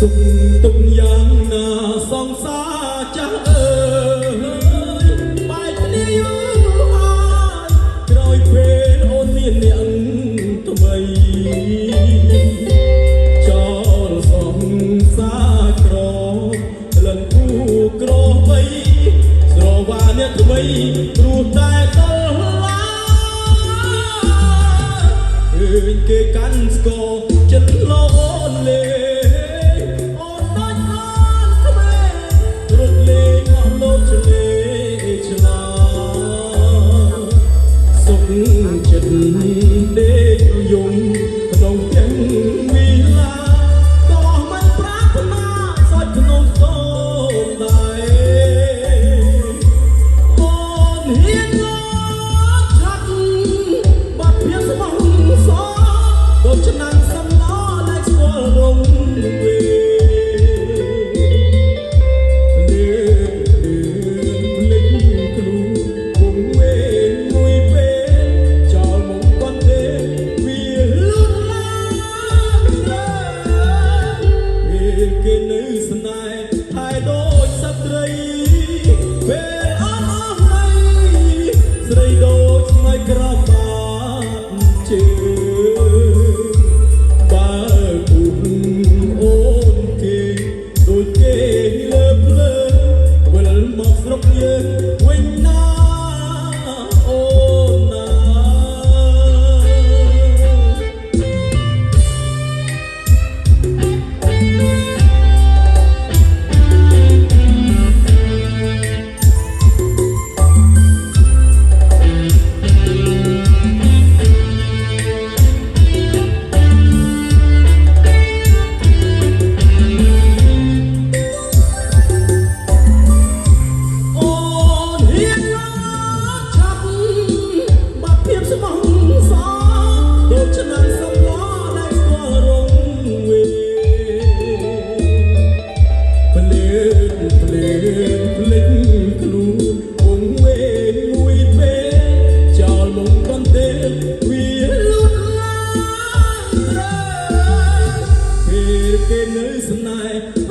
សុខទុកយ៉ាងណាសង្សារចាស់អើយបែកគ្នាយូរហើយក្រោយពេលអូនមានអ្នកថ្មីចោលសង្សារក្រលិនគូក្របីស្រវាអ្នកថ្មីព្រោះតែដល់ឡាឃើញគេកាន់ស្គរចិត្តលោអូនលេចិត្តដេកយំក្នុងទាំងវិឡាក៏មិនប្រាថ្នាសាច់ក្នុងតោដែរអូនហ៊ានមកឆាត់បាត់ភាពស្មោះសរដូចឆ្នាំងសំឡដែលស្គាល់រងវេគេនៅស្នេហ៍ហើយដូចសត្វត្រីពេលអស់អស់នៃស្រីដូចស្មៃក្របាត់ជើងបើគូអូនគេដូចគេលើភ្លើវិលមកស្រុកយើងវិញណាអូនណាគេនៅស្នេហ៍